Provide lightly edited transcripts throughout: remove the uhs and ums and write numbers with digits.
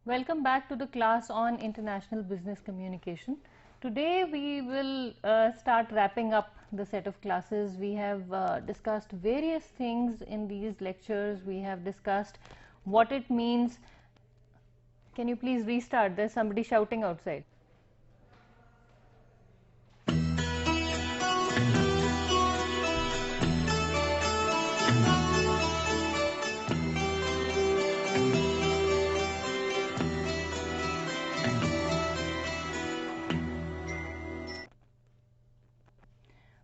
Welcome back to the class on international business communication. Today we will start wrapping up the set of classes. We have discussed various things in these lectures. We have discussed what it means. Can you please restart? There's somebody shouting outside.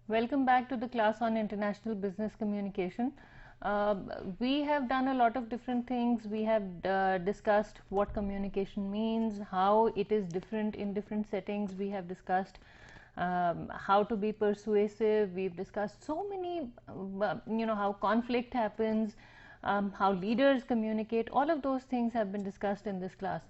Welcome back to the class on international business communication. We have done a lot of different things. We have discussed what communication means, how it is different in different settings. We have discussed how to be persuasive. We've discussed so many, how conflict happens, how leaders communicate. All of those things have been discussed in this class.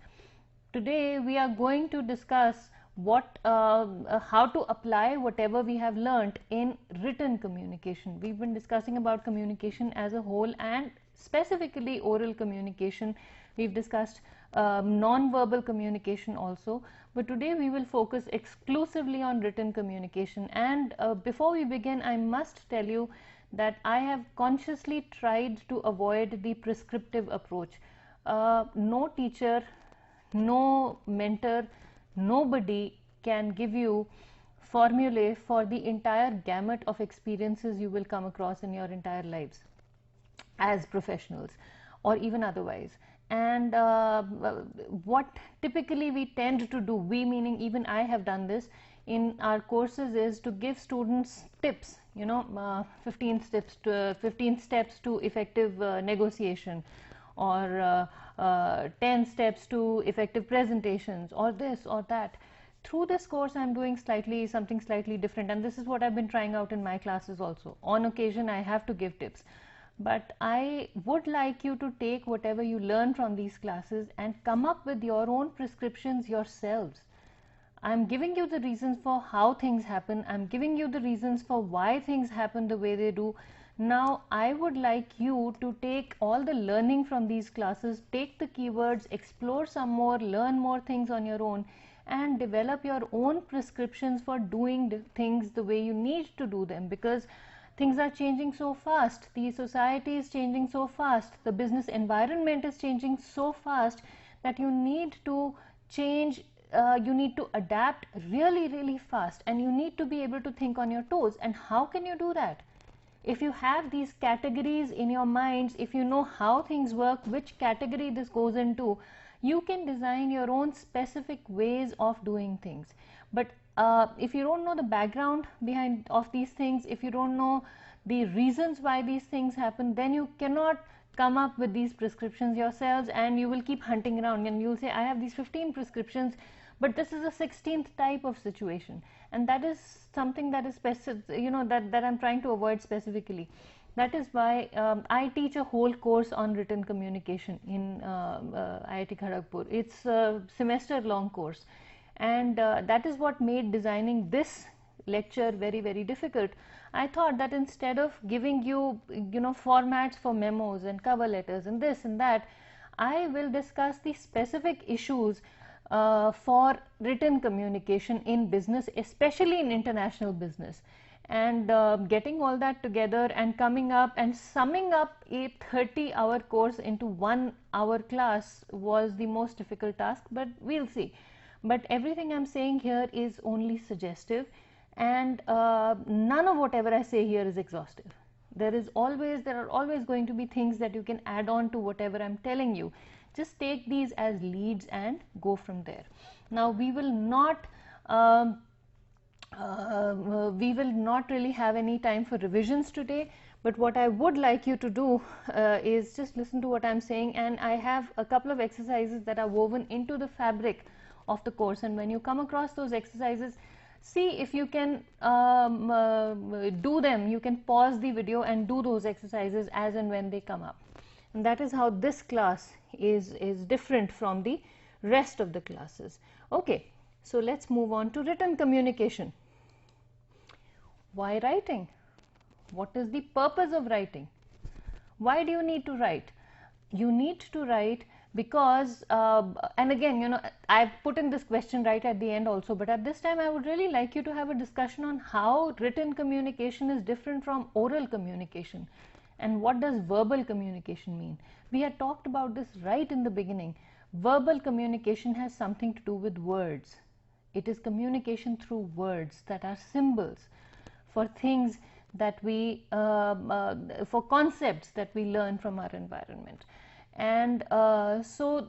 Today we are going to discuss how to apply whatever we have learnt in written communication. We've been discussing about communication as a whole and specifically oral communication. We've discussed non-verbal communication also, but today we will focus exclusively on written communication. And before we begin, I must tell you that I have consciously tried to avoid the prescriptive approach. No teacher, no mentor, nobody can give you formulae for the entire gamut of experiences you will come across in your entire lives as professionals or even otherwise. And what typically we tend to do, we meaning even I have done this in our courses, is to give students tips, 15 steps to effective negotiation, or 10 steps to effective presentations, or this or that. Through this course I'm doing something slightly different, and this is what I've been trying out in my classes also. On occasion I have to give tips, but I would like you to take whatever you learn from these classes and come up with your own prescriptions yourselves. I'm giving you the reasons for how things happen. I'm giving you the reasons for why things happen the way they do. Now I would like you to take all the learning from these classes, take the keywords, explore some more, learn more things on your own, and develop your own prescriptions for doing things the way you need to do them, because things are changing so fast, the society is changing so fast, the business environment is changing so fast that you need to change, you need to adapt really fast, and you need to be able to think on your toes. And how can you do that? If you have these categories in your minds, if you know how things work, which category this goes into, you can design your own specific ways of doing things. But if you don't know the background behind of these things, if you don't know the reasons why these things happen, then you cannot come up with these prescriptions yourselves, and you will keep hunting around and you'll say, I have these 15 prescriptions, but this is a 16th type of situation. And that is something that is that I'm trying to avoid specifically. That is why I teach a whole course on written communication in IIT Kharagpur. It's a semester-long course, and that is what made designing this lecture very difficult. I thought that instead of giving you formats for memos and cover letters and this and that, I will discuss the specific issues for written communication in business, especially in international business. And getting all that together and coming up and summing up a 30-hour course into 1 hour class was the most difficult task, but we'll see. But everything I'm saying here is only suggestive, and none of whatever I say here is exhaustive. There are always going to be things that you can add on to whatever I'm telling you. Just take these as leads and go from there. Now we will not really have any time for revisions today, but what I would like you to do is just listen to what I'm saying, and I have a couple of exercises that are woven into the fabric of the course, and when you come across those exercises, see if you can do them. You can pause the video and do those exercises as and when they come up. And that is how this class is different from the rest of the classes. Okay, so let's move on to written communication. Why writing? What is the purpose of writing? Why do you need to write? You need to write because and again, you know, I've put in this question right at the end also, but at this time I would really like you to have a discussion on how written communication is different from oral communication, and what does verbal communication mean. We had talked about this right in the beginning. Verbal communication has something to do with words. It is communication through words that are symbols for things that we for concepts that we learn from our environment. And so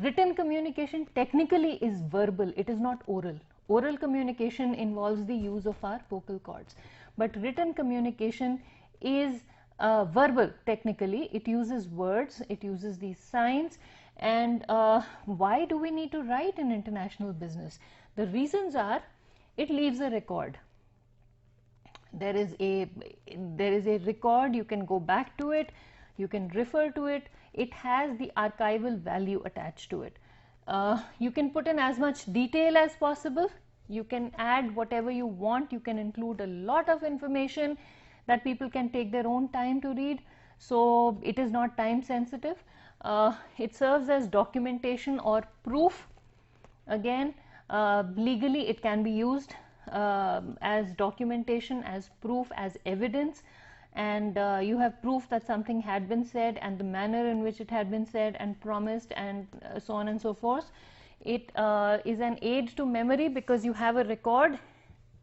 written communication technically is verbal, it is not oral. Oral communication involves the use of our vocal cords, but written communication is verbal. Technically it uses words, it uses these signs. And why do we need to write in international business? The reasons are, it leaves a record. There is a record, you can go back to it, you can refer to it, it has the archival value attached to it. You can put in as much detail as possible, you can add whatever you want, you can include a lot of information that people can take their own time to read, so it is not time sensitive. It serves as documentation or proof. Again, legally it can be used as documentation, as proof, as evidence, and you have proof that something had been said and the manner in which it had been said and promised, and so on and so forth. It is an aid to memory because you have a record.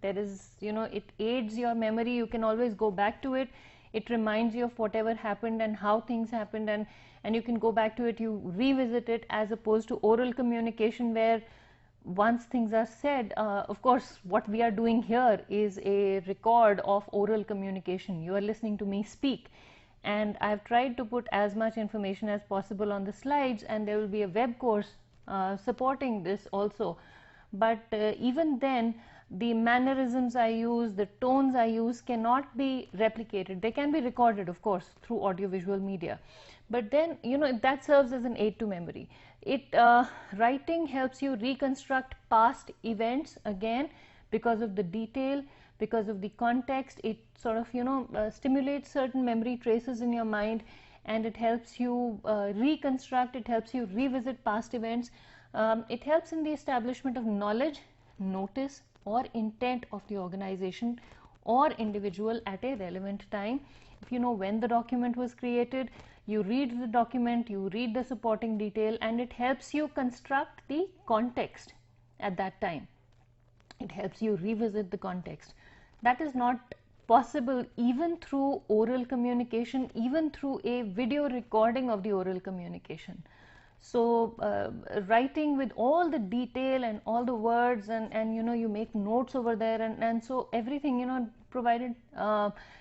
There is, you know, it aids your memory, you can always go back to it. It reminds you of whatever happened and how things happened, and you can go back to it, you revisit it, as opposed to oral communication where once things are said, of course what we are doing here is a record of oral communication. You are listening to me speak, and I've tried to put as much information as possible on the slides, and there will be a web course supporting this also. But even then, the mannerisms I use, the tones I use cannot be replicated. They can be recorded, of course, through audiovisual media, but then, you know, that serves as an aid to memory. Writing helps you reconstruct past events, again because of the detail, because of the context. It sort of, you know, stimulates certain memory traces in your mind, and it helps you reconstruct, it helps you revisit past events. It helps in the establishment of knowledge, notice, or intent of the organization or individual at a relevant time. If you know when the document was created, you read the document, you read the supporting detail, and it helps you construct the context at that time. It helps you revisit the context. That is not possible even through oral communication, even through a video recording of the oral communication. So writing with all the detail and all the words, and you know, you make notes over there, and so everything, you know, provided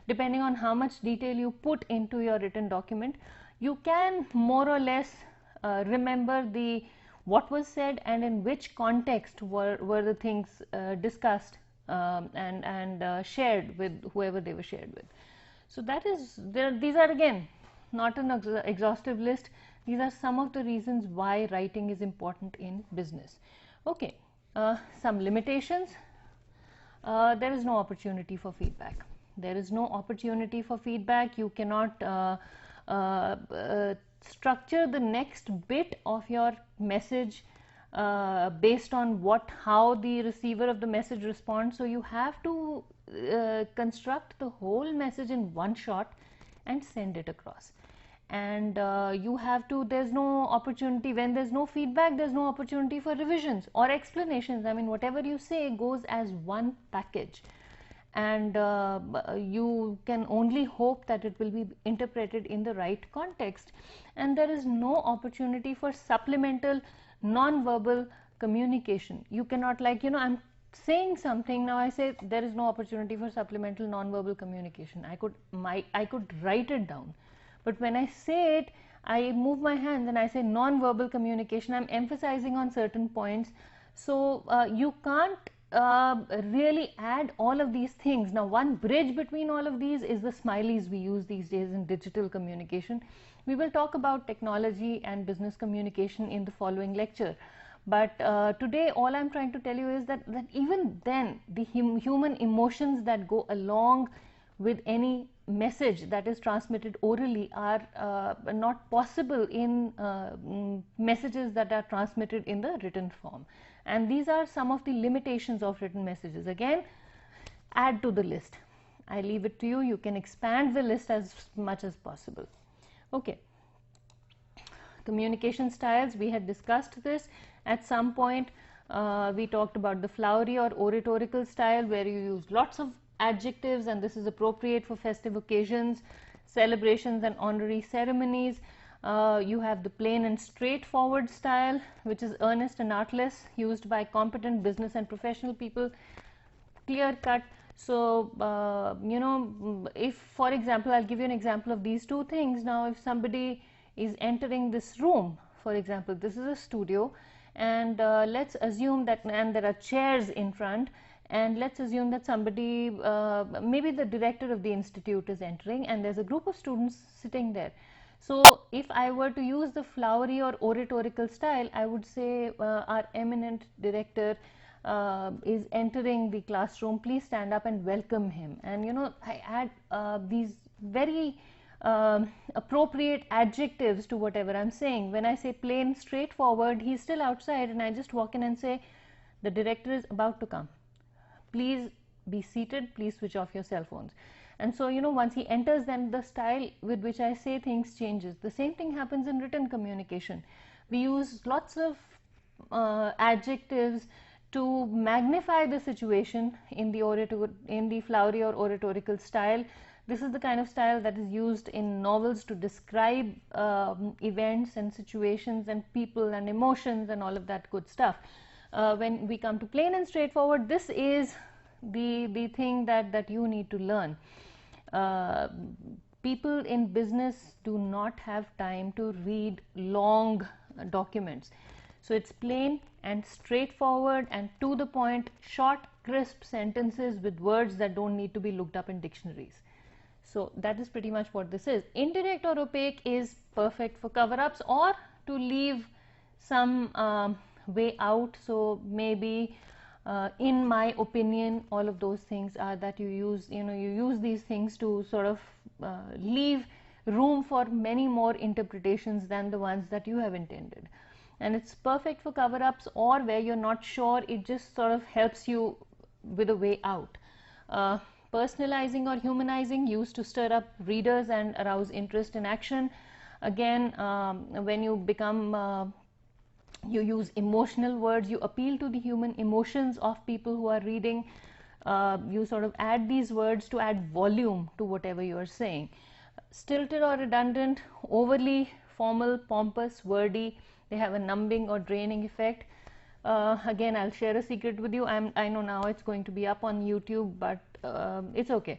depending on how much detail you put into your written document, you can more or less remember what was said and in which context were the things discussed and shared with whoever they were shared with. So that is these are again not an exhaustive list. These are some of the reasons why writing is important in business. Okay, some limitations. There is no opportunity for feedback. There is no opportunity for feedback. You cannot structure the next bit of your message based on how the receiver of the message responds. So you have to construct the whole message in one shot and send it across. And you have to, there's no opportunity, when there's no feedback, there's no opportunity for revisions or explanations. I mean, whatever you say goes as one package, and you can only hope that it will be interpreted in the right context. And there is no opportunity for supplemental non-verbal communication. You cannot, like, you know, I'm saying something, now I say there is no opportunity for supplemental non-verbal communication. I could write it down, but when I say it, I move my hands and I say non-verbal communication. I'm emphasizing on certain points. So you can't really add all of these things. Now, one bridge between all of these is the smileys we use these days in digital communication. We will talk about technology and business communication in the following lecture. But today all I'm trying to tell you is that even then the human emotions that go along with any message that is transmitted orally are not possible in messages that are transmitted in the written form. And these are some of the limitations of written messages. Again, add to the list. I leave it to you. You can expand the list as much as possible. Okay. Communication styles, we had discussed this at some point. We talked about the flowery or oratorical style, where you use lots of adjectives, and this is appropriate for festive occasions, celebrations and honorary ceremonies. You have the plain and straightforward style, which is earnest and artless, used by competent business and professional people, clear cut. So, you know, if, for example, I'll give you an example of these two things. Now, if somebody is entering this room, for example, this is a studio, and let's assume that, and there are chairs in front, and let's assume that somebody, maybe the director of the institute is entering, and there's a group of students sitting there. So, if I were to use the flowery or oratorical style, I would say, our eminent director is entering the classroom, please stand up and welcome him. And you know, I add these very appropriate adjectives to whatever I'm saying. When I say plain, straightforward, he's still outside, and I just walk in and say, the director is about to come. Please be seated, please switch off your cell phones. And so, you know, once he enters, then the style with which I say things changes. The same thing happens in written communication. We use lots of adjectives to magnify the situation in the flowery or oratorical style. This is the kind of style that is used in novels to describe events and situations and people and emotions and all of that good stuff. When we come to plain and straightforward, this is the thing that you need to learn. People in business do not have time to read long documents. So it's plain and straightforward and to the point, short, crisp sentences with words that don't need to be looked up in dictionaries. So that is pretty much what this is. Indirect or opaque is perfect for cover-ups or to leave some way out. So maybe in my opinion, all of those things are that you use these things to sort of leave room for many more interpretations than the ones that you have intended. And it's perfect for cover-ups or where you're not sure, it just sort of helps you with a way out. Personalizing or humanizing, used to stir up readers and arouse interest in action. Again, when you become, you use emotional words, you appeal to the human emotions of people who are reading. You sort of add these words to add volume to whatever you are saying. Stilted or redundant, overly formal, pompous, wordy, they have a numbing or draining effect. Again, I'll share a secret with you. I know now it's going to be up on YouTube, but it's okay.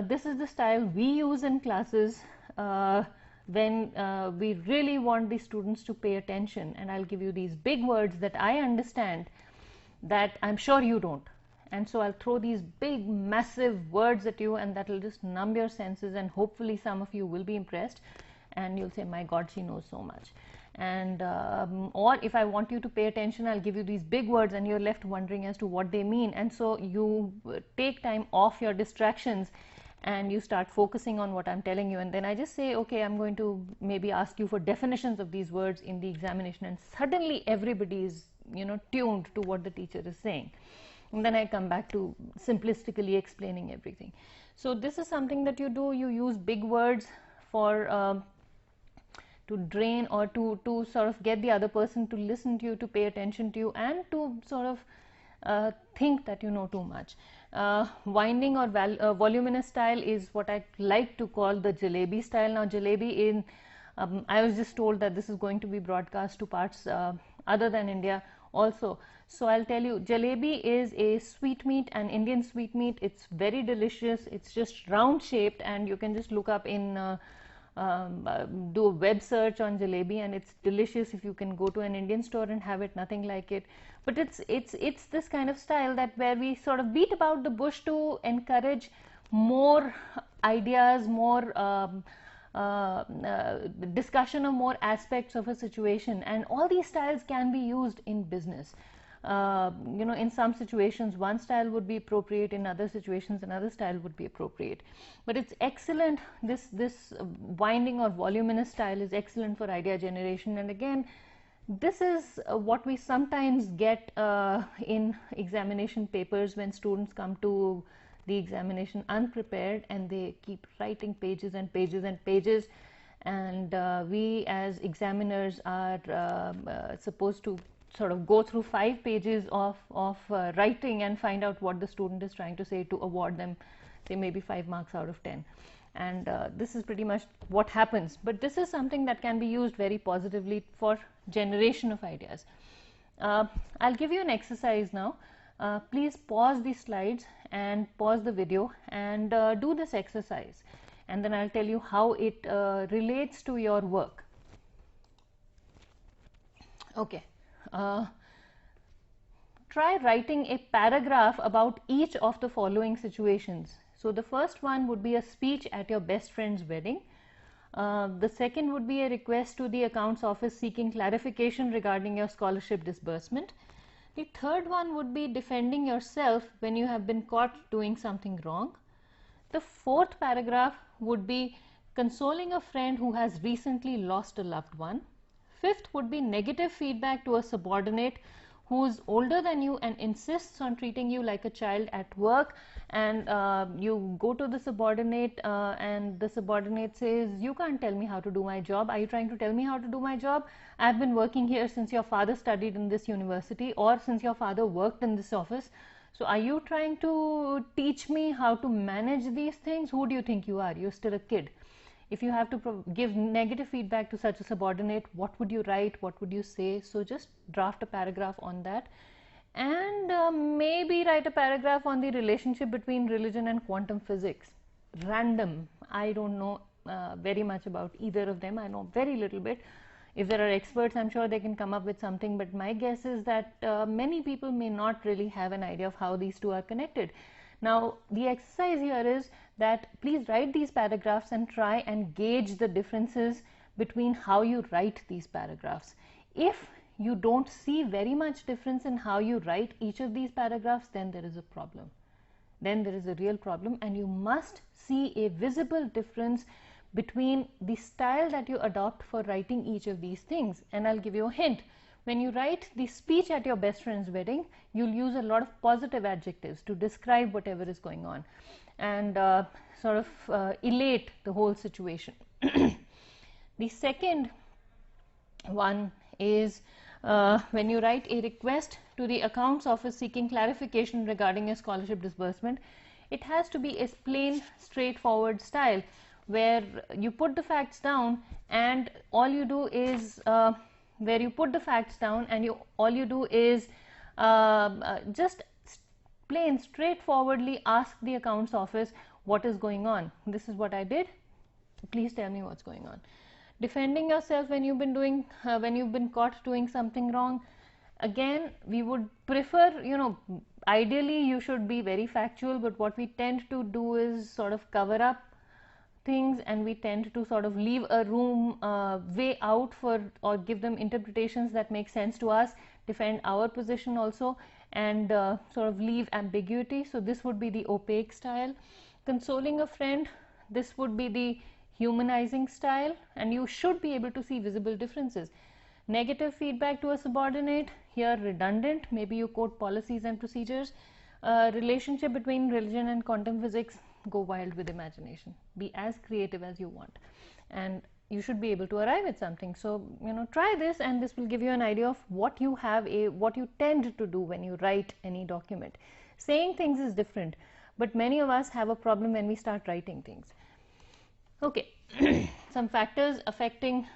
This is the style we use in classes when we really want the students to pay attention, and I'll give you these big words that I understand that I'm sure you don't. And so I'll throw these big, massive words at you, and that will just numb your senses, and hopefully some of you will be impressed, and you'll say, my God, she knows so much. And or if I want you to pay attention, I'll give you these big words and you're left wondering as to what they mean. And so you take time off your distractions and you start focusing on what I'm telling you. And then I just say, okay, I'm going to maybe ask you for definitions of these words in the examination, and suddenly everybody is, you know, tuned to what the teacher is saying. And then I come back to simplistically explaining everything. So this is something that you do. You use big words for to drain or to sort of get the other person to listen to you, to pay attention to you, and to sort of think that you know too much. Winding or voluminous style is what I like to call the jalebi style. Now, jalebi I was just told that this is going to be broadcast to parts other than India also. So I'll tell you, jalebi is a sweetmeat, an Indian sweetmeat. It's very delicious. It's just round shaped, and you can just look up in do a web search on jalebi, and it's delicious. If you can go to an Indian store and have it, nothing like it. But it's this kind of style that where we sort of beat about the bush to encourage more ideas, more discussion of more aspects of a situation. And all these styles can be used in business. in some situations one style would be appropriate, in other situations another style would be appropriate. But it's excellent, this winding or voluminous style is excellent for idea generation. And again, this is what we sometimes get in examination papers when students come to the examination unprepared and they keep writing pages and pages and pages, and we as examiners are supposed to sort of go through 5 pages of writing and find out what the student is trying to say to award them, say, maybe 5 marks out of 10. And this is pretty much what happens. But this is something that can be used very positively for generation of ideas. I'll give you an exercise now. Please pause the slides and pause the video and do this exercise, and then I'll tell you how it relates to your work. Okay. Try writing a paragraph about each of the following situations. So the first one would be a speech at your best friend's wedding. The second would be a request to the accounts office seeking clarification regarding your scholarship disbursement. The third one would be defending yourself when you have been caught doing something wrong. The fourth paragraph would be consoling a friend who has recently lost a loved one. Fifth would be negative feedback to a subordinate who is older than you and insists on treating you like a child at work, and you go to the subordinate and the subordinate says, you can't tell me how to do my job. Are you trying to tell me how to do my job? I've been working here since your father studied in this university, or since your father worked in this office. So are you trying to teach me how to manage these things? Who do you think you are? You're still a kid. If you have to give negative feedback to such a subordinate, what would you write? What would you say? So just draft a paragraph on that, and maybe write a paragraph on the relationship between religion and quantum physics. Random. I don't know very much about either of them. I know very little bit. If there are experts, I'm sure they can come up with something, but my guess is that many people may not really have an idea of how these two are connected. Now, the exercise here is that please write these paragraphs and try and gauge the differences between how you write these paragraphs. If you don't see very much difference in how you write each of these paragraphs, then there is a problem. Then there is a real problem, and you must see a visible difference between the style that you adopt for writing each of these things. And I'll give you a hint. When you write the speech at your best friend's wedding, you'll use a lot of positive adjectives to describe whatever is going on and sort of elate the whole situation. The second one is when you write a request to the accounts office seeking clarification regarding a scholarship disbursement, it has to be a plain, straightforward style where you put the facts down, and all you do is just plain, straightforwardly ask the accounts office what is going on. This is what I did. Please tell me what's going on. Defending yourself when you've been caught doing something wrong. Again, we would prefer, ideally you should be very factual, but what we tend to do is sort of cover up things, and we tend to sort of leave a room way out or give them interpretations that make sense to us, defend our position also, and sort of leave ambiguity. So this would be the opaque style. Consoling a friend, this would be the humanizing style, and you should be able to see visible differences. Negative feedback to a subordinate, here redundant, maybe you quote policies and procedures. Relationship between religion and quantum physics, go wild with imagination. Be as creative as you want, and you should be able to arrive at something. So, try this, and this will give you an idea of what you tend to do when you write any document. Saying things is different, but many of us have a problem when we start writing things. Okay, some factors affecting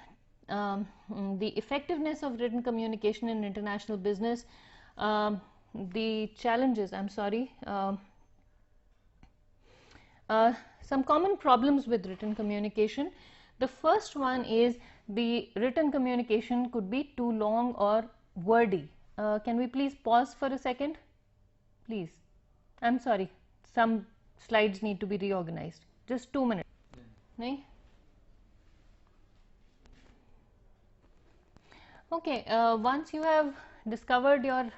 the effectiveness of written communication in international business. The challenges, some common problems with written communication. The first one is the written communication could be too long or wordy. Can we please pause for a second? Please. I'm sorry, some slides need to be reorganized. Just 2 minutes. Nahin? Okay, once you have discovered your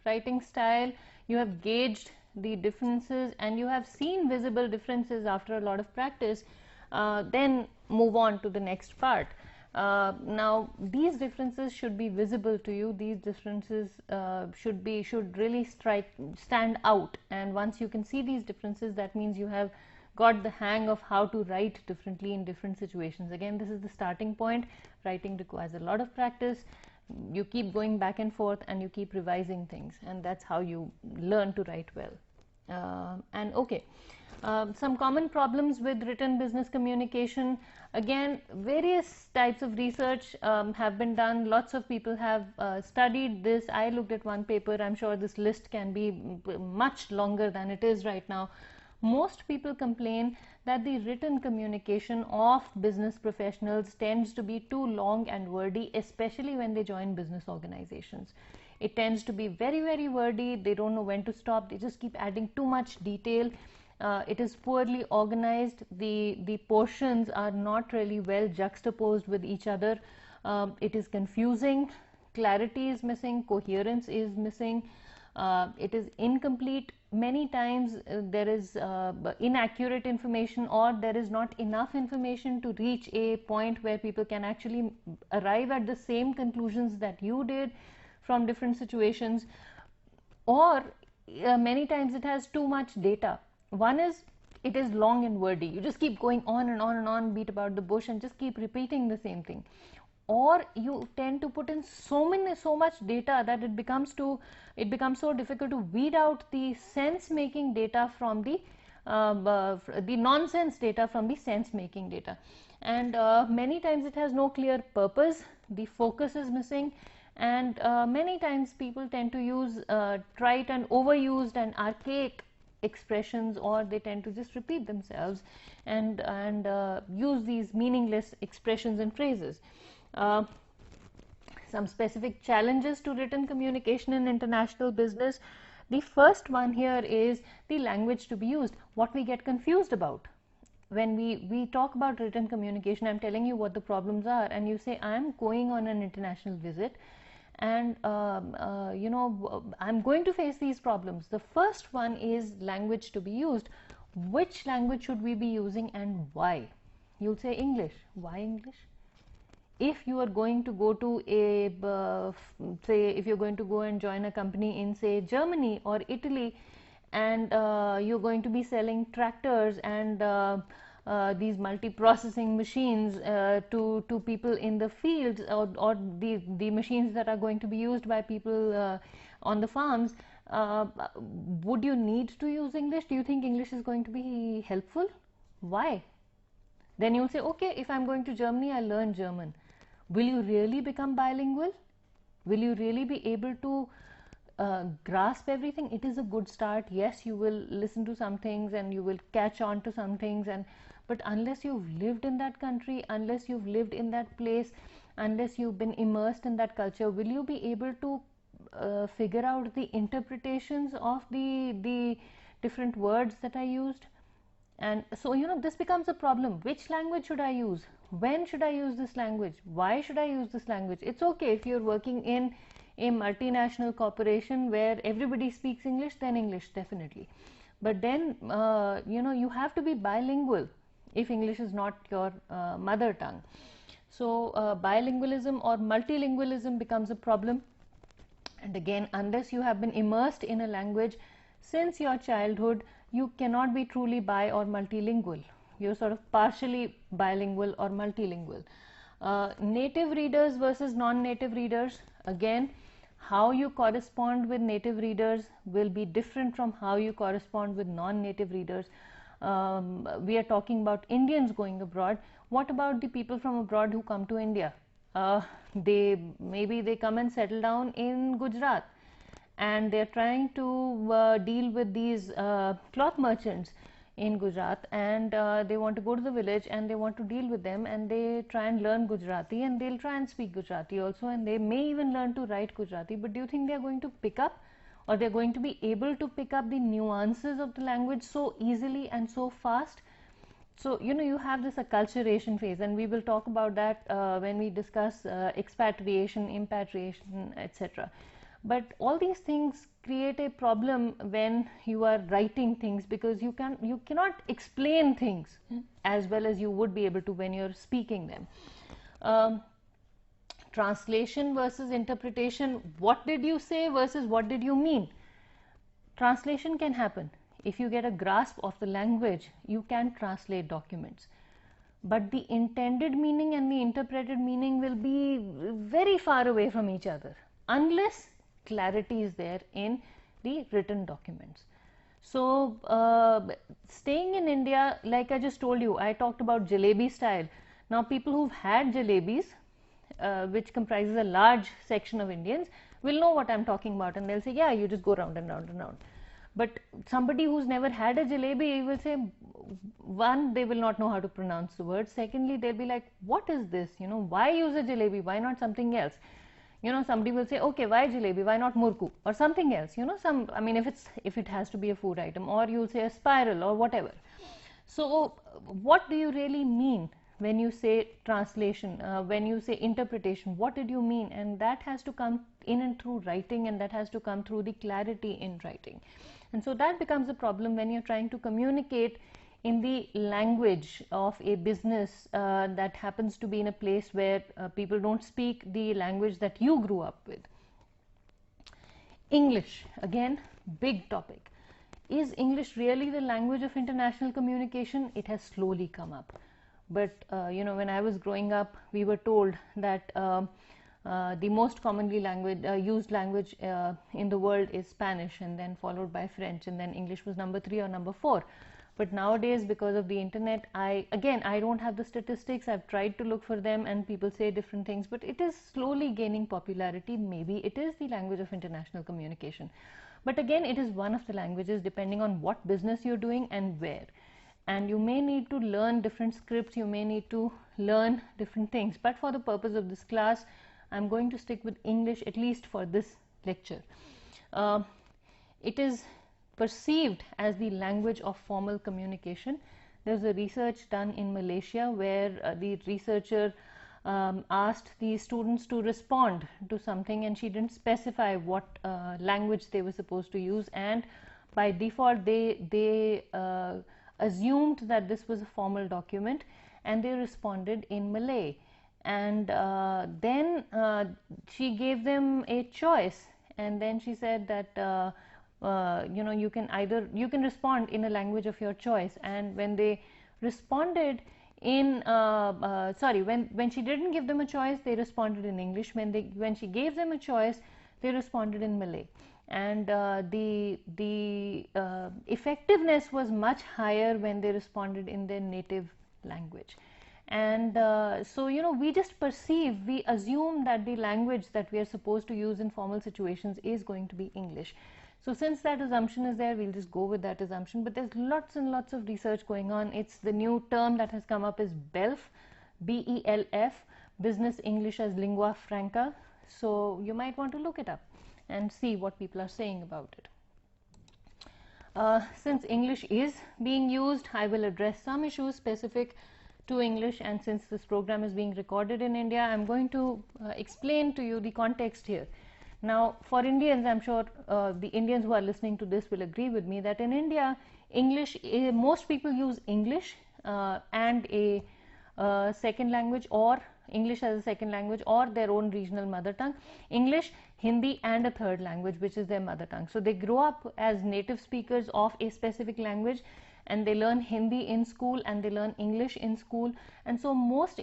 writing style, you have gauged the differences, and you have seen visible differences after a lot of practice, then move on to the next part. Now these differences should be visible to you. These differences should really stand out, and once you can see these differences, that means you have got the hang of how to write differently in different situations. Again, this is the starting point. Writing requires a lot of practice. You keep going back and forth, and you keep revising things, and that's how you learn to write well. And okay, some common problems with written business communication. Again, various types of research have been done. Lots of people have studied this. I looked at one paper. I'm sure this list can be much longer than it is right now. Most people complain that the written communication of business professionals tends to be too long and wordy, especially when they join business organizations. It tends to be very, very wordy. They don't know when to stop. They just keep adding too much detail. It is poorly organized. The portions are not really well juxtaposed with each other. It is confusing. Clarity is missing. Coherence is missing. It is incomplete. Many times there is inaccurate information, or there is not enough information to reach a point where people can actually arrive at the same conclusions that you did from different situations. Or many times it has too much data. One is, it is long and wordy. You just keep going on and on and on, beat about the bush, and just keep repeating the same thing. Or you tend to put in so much data that it becomes so difficult to weed out the sense making data from the nonsense data from the sense making data. And many times it has no clear purpose. The focus is missing, and many times people tend to use trite and overused and archaic expressions, or they tend to just repeat themselves and use these meaningless expressions and phrases. Some specific challenges to written communication in international business. The first one here is the language to be used. What we get confused about when we talk about written communication, I'm telling you what the problems are, and you say, I'm going on an international visit, and I'm going to face these problems. The first one is language to be used. Which language should we be using, and why? You'll say English. Why English? If you are going to go to say if you're going to go and join a company in, say, Germany or Italy, and you're going to be selling tractors and these multi-processing machines to people in the fields, or the machines that are going to be used by people on the farms, would you need to use English? Do you think English is going to be helpful? Why? Then you'll say, okay, if I'm going to Germany, I'll learn German. Will you really become bilingual? Will you really be able to grasp everything? It is a good start. Yes, you will listen to some things and you will catch on to some things, but unless you've lived in that country, unless you've lived in that place, unless you've been immersed in that culture, will you be able to figure out the interpretations of the different words that I used? And so, this becomes a problem. Which language should I use? When should I use this language? Why should I use this language? It's okay if you're working in a multinational corporation where everybody speaks English, then English, definitely. But then, you have to be bilingual if English is not your mother tongue. So, bilingualism or multilingualism becomes a problem. And again, unless you have been immersed in a language since your childhood, you cannot be truly bi or multilingual. You're sort of partially bilingual or multilingual. Native readers versus non-native readers. Again, how you correspond with native readers will be different from how you correspond with non-native readers. We are talking about Indians going abroad. What about the people from abroad who come to India? Maybe they come and settle down in Gujarat, and they're trying to deal with these cloth merchants in Gujarat, and they want to go to the village and they want to deal with them, and they try and learn Gujarati, and they'll try and speak Gujarati also, and they may even learn to write Gujarati. But do you think they're going to pick up, or they're going to be able to pick up the nuances of the language so easily and so fast? So, you have this acculturation phase, and we will talk about that when we discuss expatriation, impatriation, etc. But all these things create a problem when you are writing things, because you cannot explain things as well as you would be able to when you're speaking them. Translation versus interpretation. What did you say versus what did you mean? Translation can happen. If you get a grasp of the language, you can translate documents. But the intended meaning and the interpreted meaning will be very far away from each other unless clarity is there in the written documents. So, staying in India, like I just told you, I talked about jalebi style. Now, people who've had jalebis, which comprises a large section of Indians, will know what I'm talking about, and they'll say, yeah, you just go round and round and round. But somebody who's never had a jalebi will say, one, they will not know how to pronounce the word. Secondly, they'll be like, what is this? You know, why use a jalebi? Why not something else? You know, somebody will say, okay, why jalebi? Why not murku or something else? You know, I mean, if it has to be a food item, or you'll say a spiral or whatever. So, what do you really mean when you say translation, when you say interpretation? What did you mean? And that has to come in and through writing, and that has to come through the clarity in writing. And so that becomes a problem when you're trying to communicate in the language of a business that happens to be in a place where people don't speak the language that you grew up with. English, again, big topic. Is English really the language of international communication? It has slowly come up. But you know, when I was growing up, we were told that the most commonly used language in the world is Spanish, and then followed by French, and then English was number 3 or number 4. But nowadays, because of the internet, I don't have the statistics. I've tried to look for them, and people say different things, but it is slowly gaining popularity. Maybe it is the language of international communication. But again, it is one of the languages depending on what business you're doing and where. And you may need to learn different scripts, you may need to learn different things. But for the purpose of this class, I'm going to stick with English, at least for this lecture. It is perceived as the language of formal communication. There's a research done in Malaysia where the researcher asked the students to respond to something, and she didn't specify what language they were supposed to use, and by default they assumed that this was a formal document, and they responded in Malay. And then she gave them a choice, and then she said that you know, you can respond in a language of your choice. And when they responded in when she didn't give them a choice, they responded in English. When she gave them a choice, they responded in Malay. And the effectiveness was much higher when they responded in their native language. And so, you know, we assume that the language that we are supposed to use in formal situations is going to be English. So since that assumption is there, we'll just go with that assumption. But there's lots and lots of research going on. It's the new term that has come up is BELF, B-E-L-F, Business English as Lingua Franca. So you might want to look it up and see what people are saying about it. Since English is being used, I will address some issues specific to English, and since this program is being recorded in India, I'm going to explain to you the context here. Now, for Indians, I'm sure the Indians who are listening to this will agree with me that in India, most people use English and a second language, or English as a second language, or their own regional mother tongue, English, Hindi, and a third language, which is their mother tongue. So they grow up as native speakers of a specific language, and they learn Hindi in school and they learn English in school. And so most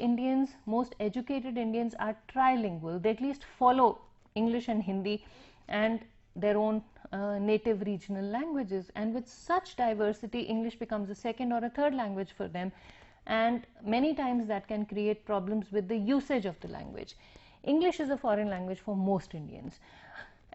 educated Indians are trilingual. They at least follow English and Hindi and their own native regional languages. And with such diversity, English becomes a second or a third language for them. And many times that can create problems with the usage of the language. English is a foreign language for most Indians.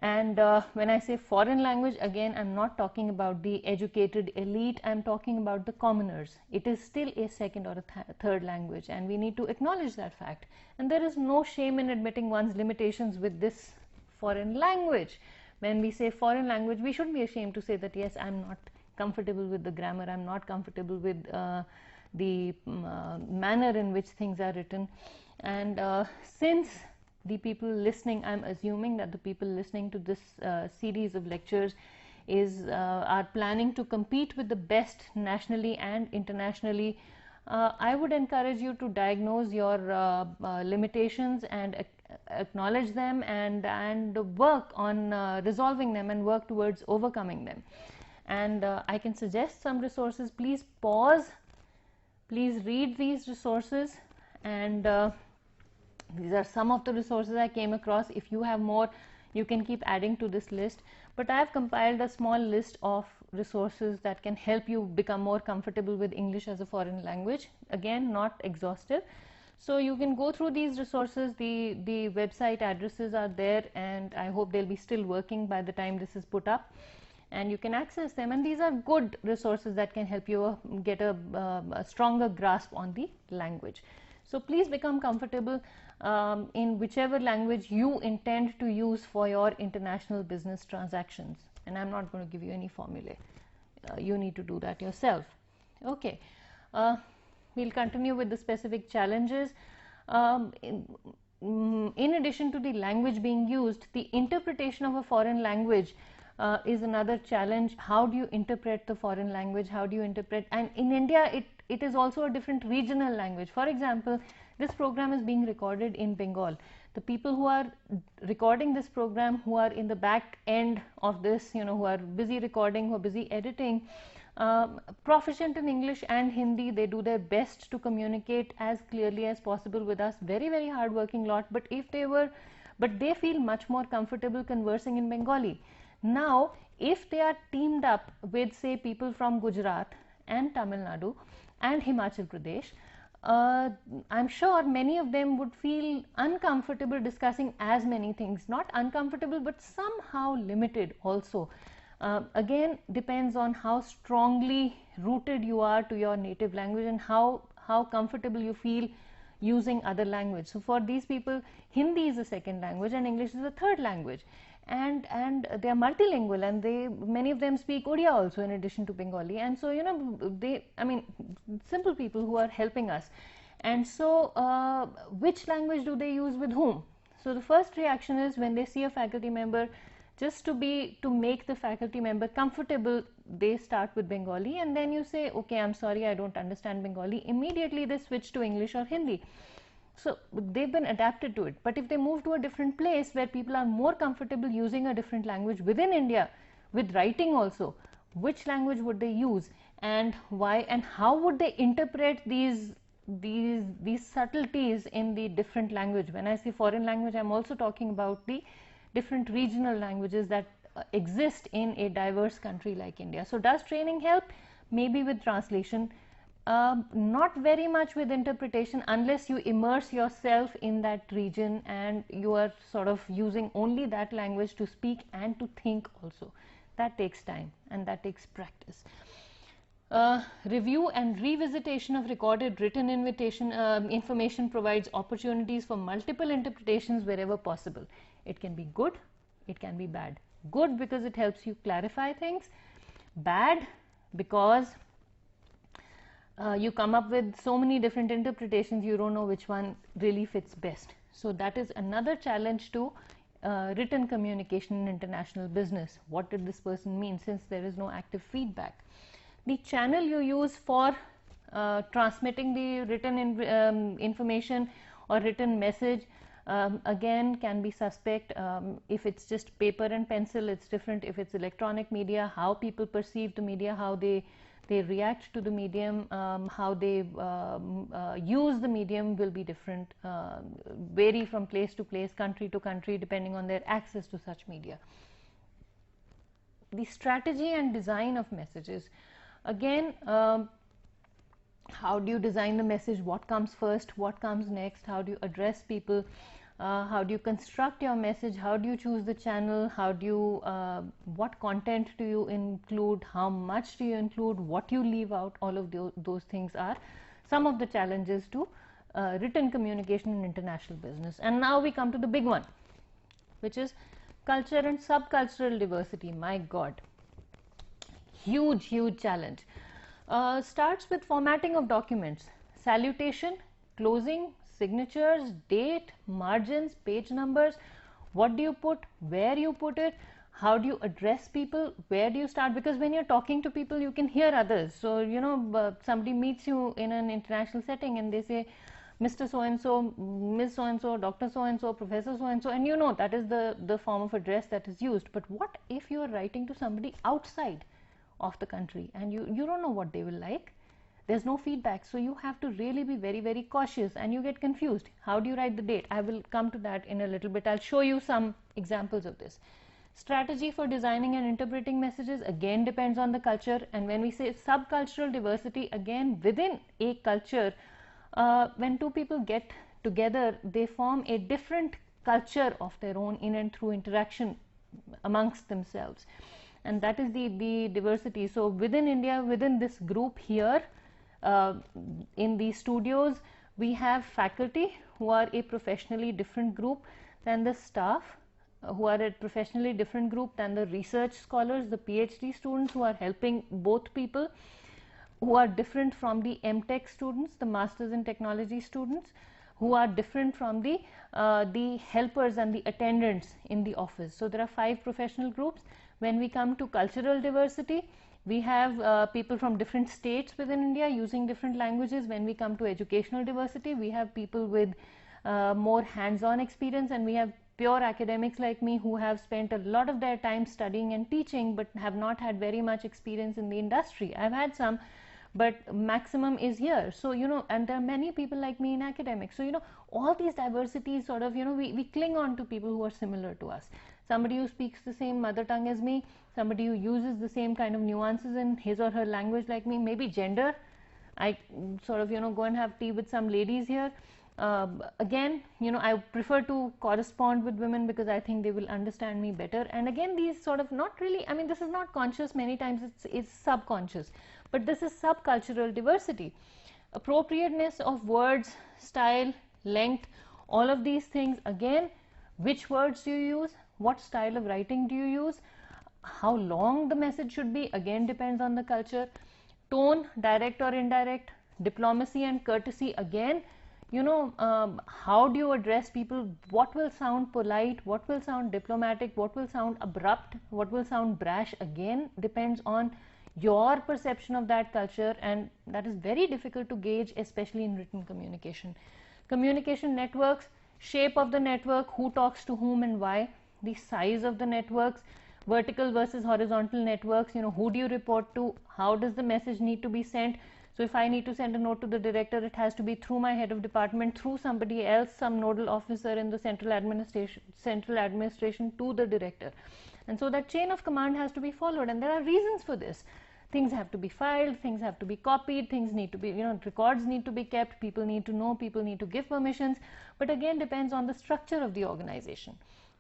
And when I say foreign language, again, I'm not talking about the educated elite, I'm talking about the commoners. It is still a second or a third language, and we need to acknowledge that fact. And there is no shame in admitting one's limitations with this foreign language. When we say foreign language, we shouldn't be ashamed to say that, yes, I'm not comfortable with the grammar, I'm not comfortable with the manner in which things are written. And since the people listening, I'm assuming that the people listening to this series of lectures are planning to compete with the best nationally and internationally. I would encourage you to diagnose your limitations and acknowledge them, and work on resolving them and work towards overcoming them. And I can suggest some resources. Please pause, please read these resources, and these are some of the resources I came across. If you have more, you can keep adding to this list, but I have compiled a small list of resources that can help you become more comfortable with English as a foreign language. Again, not exhaustive, so you can go through these resources. The website addresses are there, and I hope they'll be still working by the time this is put up, and you can access them, and these are good resources that can help you get a stronger grasp on the language. So please become comfortable in whichever language you intend to use for your international business transactions, and I'm not going to give you any formulae. You need to do that yourself. Okay, we'll continue with the specific challenges. In addition to the language being used, the interpretation of a foreign language is another challenge. How do you interpret the foreign language? How do you interpret? And in India, it is also a different regional language. For example, this program is being recorded in Bengal. The people who are recording this program, who are in the back end of this, who are busy recording, who are busy editing, proficient in English and Hindi, they do their best to communicate as clearly as possible with us. Very, very hard-working lot. But they feel much more comfortable conversing in Bengali. Now, if they are teamed up with, say, people from Gujarat and Tamil Nadu and Himachal Pradesh, I'm sure many of them would feel uncomfortable discussing as many things. Not uncomfortable, but somehow limited also. Again, depends on how strongly rooted you are to your native language and how comfortable you feel using other language. So for these people, Hindi is a second language and English is a third language. And they are multilingual, and many of them speak Odia also in addition to Bengali. And so, simple people who are helping us. And so, which language do they use with whom? So the first reaction is, when they see a faculty member, just to make the faculty member comfortable, they start with Bengali, and then you say, okay, I'm sorry, I don't understand Bengali. Immediately they switch to English or Hindi. So they've been adapted to it. But if they move to a different place where people are more comfortable using a different language within India, with writing also, which language would they use, and why, and how would they interpret these subtleties in the different language? When I say foreign language, I'm also talking about the different regional languages that exist in a diverse country like India. So does training help? Maybe with translation. Not very much with interpretation, unless you immerse yourself in that region and you are sort of using only that language to speak and to think also. That takes time and that takes practice. Review and revisitation of recorded written information provides opportunities for multiple interpretations wherever possible. It can be good, it can be bad. Good because it helps you clarify things. Bad because you come up with so many different interpretations, you don't know which one really fits best. So that is another challenge to written communication in international business. What did this person mean, since there is no active feedback? The channel you use for transmitting the written information or written message again can be suspect. If it's just paper and pencil, it's different. If it's electronic media, how people perceive the media, how they react to the medium, how they use the medium will be different, vary from place to place, country to country, depending on their access to such media. The strategy and design of messages. Again, how do you design the message? What comes first? What comes next? How do you address people? How do you construct your message? How do you choose the channel? How do you, what content do you include? How much do you include? What you leave out? All of those things are some of the challenges to written communication in international business. And now we come to the big one, which is culture and subcultural diversity. My God, huge, huge challenge. Starts with formatting of documents. Salutation, closing, signatures, date, margins, page numbers. What do you put, where you put it, how do you address people, where do you start, because when you're talking to people you can hear others. So somebody meets you in an international setting and they say Mr. so and so, Ms. so and so, Dr. so and so, Professor so and so, and that is the form of address that is used. But what if you are writing to somebody outside of the country and you don't know what they will like? There's no feedback, so you have to really be very, very cautious and you get confused. How do you write the date? I will come to that in a little bit. I'll show you some examples of this. Strategy for designing and interpreting messages again depends on the culture. And when we say subcultural diversity, again within a culture, when two people get together, they form a different culture of their own in and through interaction amongst themselves. And that is the diversity. So within India, within this group here, in these studios, we have faculty who are a professionally different group than the staff, who are a professionally different group than the research scholars, the PhD students who are helping both people, who are different from the MTech students, the Masters in Technology students, who are different from the helpers and the attendants in the office. So there are 5 professional groups. When we come to cultural diversity, we have people from different states within India using different languages. When we come to educational diversity, we have people with more hands-on experience, and we have pure academics like me who have spent a lot of their time studying and teaching but have not had very much experience in the industry. I've had some, but maximum is here. So and there are many people like me in academics. So all these diversities sort of we cling on to people who are similar to us. Somebody who speaks the same mother tongue as me, somebody who uses the same kind of nuances in his or her language like me, maybe gender. I sort of go and have tea with some ladies here. Again, I prefer to correspond with women because I think they will understand me better. And again, these sort of not really, I mean, this is not conscious, many times it's subconscious, but this is subcultural diversity. Appropriateness of words, style, length, all of these things. Again, which words do you use? What style of writing do you use? How long the message should be? Again, depends on the culture. Tone, direct or indirect. Diplomacy and courtesy. Again, how do you address people? What will sound polite? What will sound diplomatic? What will sound abrupt? What will sound brash? Again, depends on your perception of that culture, and that is very difficult to gauge, especially in written communication. Communication networks, shape of the network, who talks to whom and why, the size of the networks, vertical versus horizontal networks, who do you report to, how does the message need to be sent. So if I need to send a note to the director, it has to be through my head of department, through somebody else, some nodal officer in the central administration to the director. And so that chain of command has to be followed, and there are reasons for this. Things have to be filed, things have to be copied, things need to be, records need to be kept, people need to know, people need to give permissions, but again depends on the structure of the organization.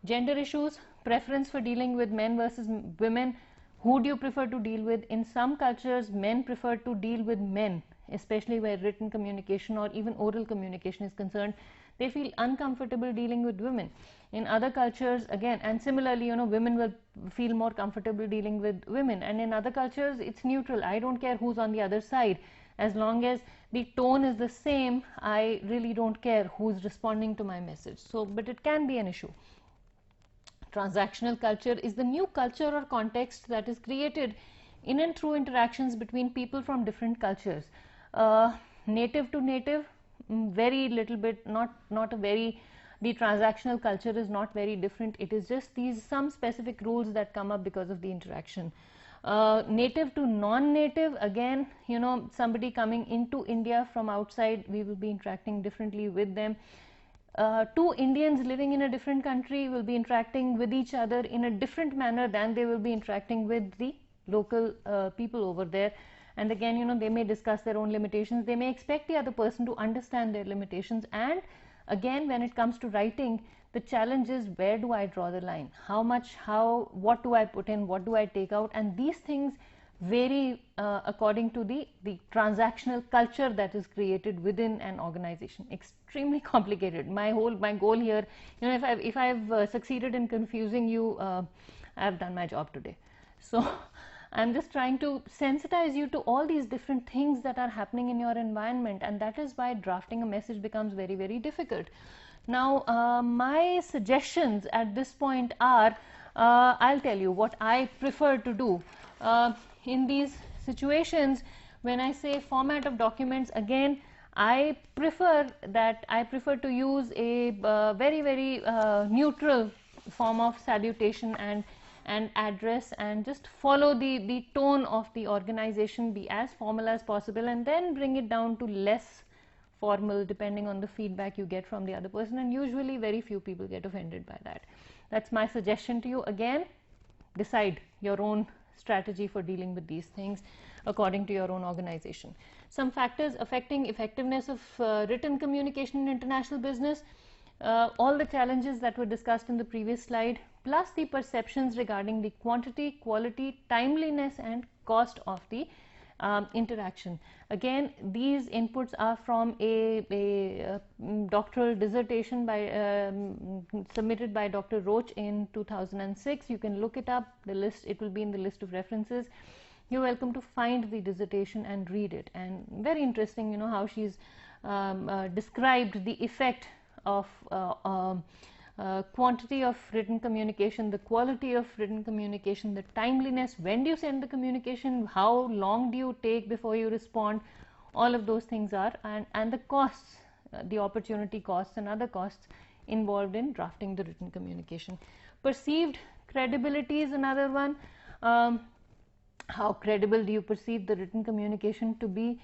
Gender issues, preference for dealing with men versus women. Who do you prefer to deal with? In some cultures, men prefer to deal with men, especially where written communication or even oral communication is concerned. They feel uncomfortable dealing with women. In other cultures, again, and similarly, women will feel more comfortable dealing with women. And in other cultures, it's neutral. I don't care who's on the other side. As long as the tone is the same, I really don't care who's responding to my message. So, but it can be an issue. Transactional culture is the new culture or context that is created in and through interactions between people from different cultures. Native to native, very little bit, not a very, the transactional culture is not very different. It is just some specific rules that come up because of the interaction. Native to non-native, again, somebody coming into India from outside, we will be interacting differently with them. Two Indians living in a different country will be interacting with each other in a different manner than they will be interacting with the local people over there. And again, they may discuss their own limitations. They may expect the other person to understand their limitations. And again, when it comes to writing, the challenge is, where do I draw the line? What do I put in? What do I take out? And these things vary according to the transactional culture that is created within an organization. Extremely complicated. My goal here, if I've succeeded in confusing you, I've done my job today. So I'm just trying to sensitize you to all these different things that are happening in your environment, and that is why drafting a message becomes very, very difficult. Now, my suggestions at this point are, I'll tell you what I prefer to do in these situations. When I say format of documents, again, I prefer to use a very, very neutral form of salutation and address, and just follow the tone of the organization, be as formal as possible, and then bring it down to less formal depending on the feedback you get from the other person, and usually very few people get offended by that. That's my suggestion to you. Again, decide your own strategy for dealing with these things according to your own organization. Some factors affecting effectiveness of written communication in international business: all the challenges that were discussed in the previous slide, plus the perceptions regarding the quantity, quality, timeliness, and cost of the interaction. Again, these inputs are from a doctoral dissertation submitted by Dr. Roach in 2006. You can look it up, the list, it will be in the list of references. You're welcome to find the dissertation and read it, and very interesting, you know, how she's described the effect of quantity of written communication, the quality of written communication, the timeliness, when do you send the communication, how long do you take before you respond, all of those things are, and the costs, the opportunity costs and other costs involved in drafting the written communication. Perceived credibility is another one. How credible do you perceive the written communication to be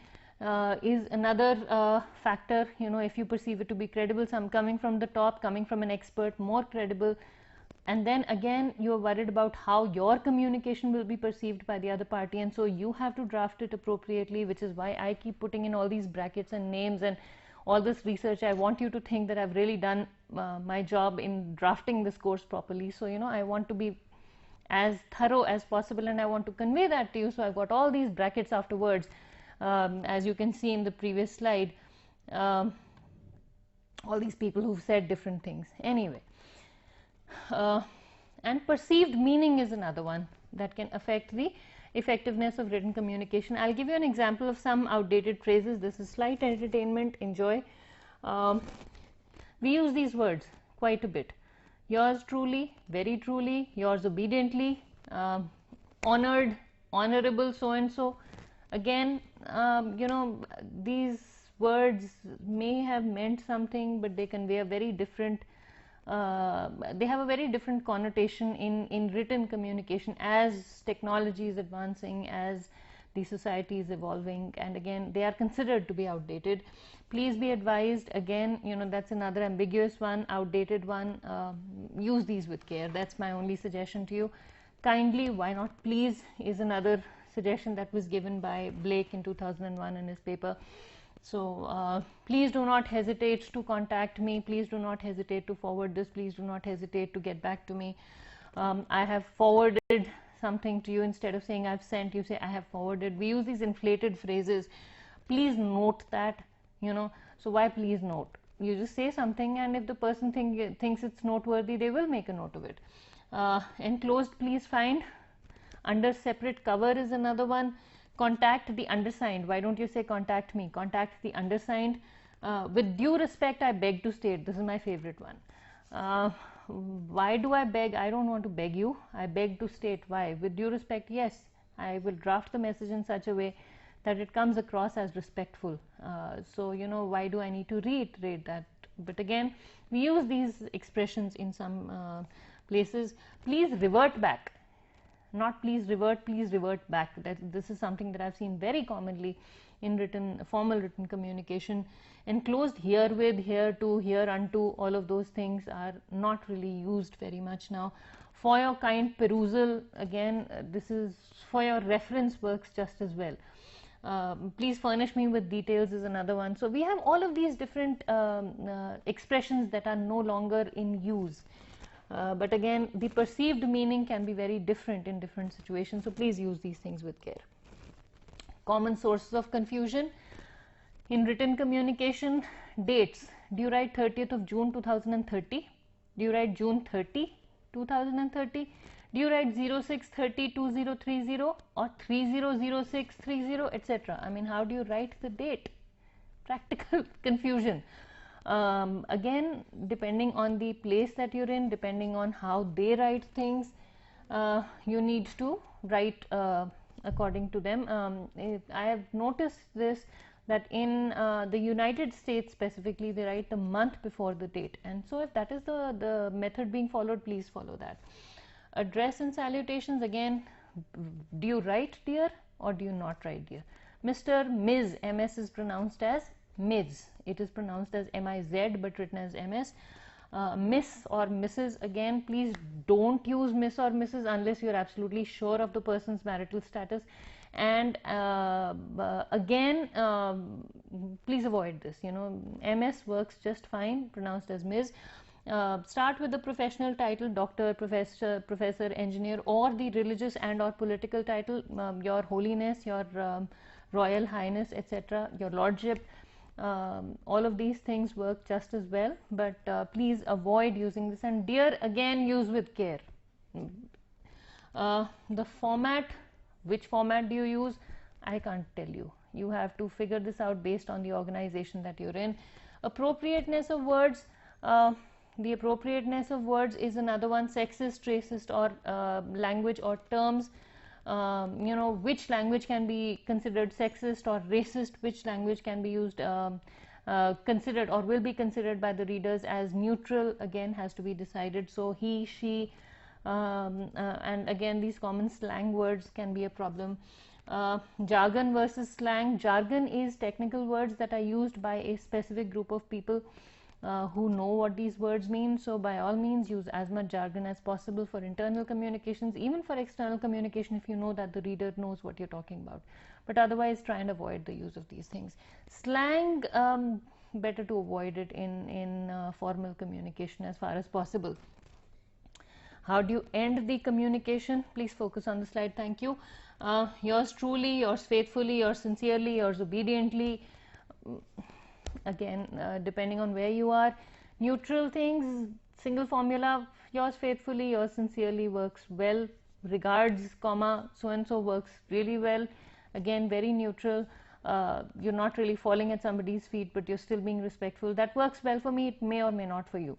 is another factor. You know, if you perceive it to be credible, some coming from the top, coming from an expert, more credible, and then again you are worried about how your communication will be perceived by the other party, and so you have to draft it appropriately, which is why I keep putting in all these brackets and names and all this research. I want you to think that I've really done my job in drafting this course properly. So, you know, I want to be as thorough as possible, and I want to convey that to you. So I've got all these brackets afterwards, as you can see in the previous slide, all these people who've said different things. Anyway, and perceived meaning is another one that can affect the effectiveness of written communication. I'll give you an example of some outdated phrases. This is slight entertainment, enjoy. We use these words quite a bit. Yours truly, very truly, yours obediently, honored, honorable, so and so. Again, you know, these words may have meant something, but they convey a very different, they have a very different connotation in written communication as technology is advancing, as the society is evolving, and again, they are considered to be outdated. Please be advised, again, you know, that's another ambiguous one, outdated one. Use these with care. That's my only suggestion to you. Kindly, why not please, is another suggestion that was given by Blake in 2001 in his paper. So please do not hesitate to contact me. Please do not hesitate to forward this. Please do not hesitate to get back to me. I have forwarded something to you. Instead of saying I've sent, you say I have forwarded. We use these inflated phrases. Please note that, you know. So why please note? You just say something, and if the person thinks it's noteworthy, they will make a note of it. Enclosed, please find. Under separate cover is another one. Contact the undersigned. Why don't you say contact me? Contact the undersigned. With due respect, I beg to state. This is my favorite one. Why do I beg? I don't want to beg you. I beg to state. Why? With due respect, yes, I will draft the message in such a way that it comes across as respectful. So, you know, why do I need to reiterate that? But again, we use these expressions in some places. Please revert back. Not please revert back. This is something that I've seen very commonly in formal written communication. Enclosed, herewith, hereto, hereunto, all of those things are not really used very much now. For your kind perusal, again, this is for your reference, works just as well. Please furnish me with details is another one. So we have all of these different expressions that are no longer in use. But again, the perceived meaning can be very different in different situations, so please use these things with care. Common sources of confusion in written communication: dates. Do you write 30th of June 2030? Do you write June 30, 2030? Do you write 06/30/2030 or 30/06/30, etc.? I mean, how do you write the date? Practical confusion. Again, depending on the place that you're in, depending on how they write things, you need to write according to them. I have noticed this, that in the United States specifically, they write the month before the date, and so if that is the method being followed, please follow that. Address and salutations, again, do you write dear or do you not write dear? Mr. Ms. MS is pronounced as Ms. It is pronounced as MIZ but written as MS. Miss or Mrs., again, please don't use Miss or Mrs. unless you're absolutely sure of the person's marital status. And again, please avoid this. MS works just fine, pronounced as Ms. Start with the professional title, doctor, professor, engineer, or the religious and or political title, your holiness, your royal highness, etc., your lordship. All of these things work just as well, but please avoid using this. And dear, again, use with care. The format, which format do you use? I can't tell you. You have to figure this out based on the organization that you're in. Appropriateness of words. The appropriateness of words is another one. Sexist, racist, or language or terms. Which language can be considered sexist or racist, which language can be used, considered or will be considered by the readers as neutral, again, has to be decided. So he, she, and again, these common slang words can be a problem. Jargon versus slang. Jargon is technical words that are used by a specific group of people who know what these words mean. So by all means, use as much jargon as possible for internal communications, even for external communication, if you know that the reader knows what you're talking about. But otherwise, try and avoid the use of these things. Slang, better to avoid it in formal communication as far as possible. How do you end the communication? Please focus on the slide. Thank you. Yours truly, yours faithfully, yours sincerely, yours obediently. Again, depending on where you are. Neutral things, single formula, yours faithfully, yours sincerely works well. Regards, comma, so and so works really well. Again, very neutral. You're not really falling at somebody's feet, but you're still being respectful. That works well for me. It may or may not for you.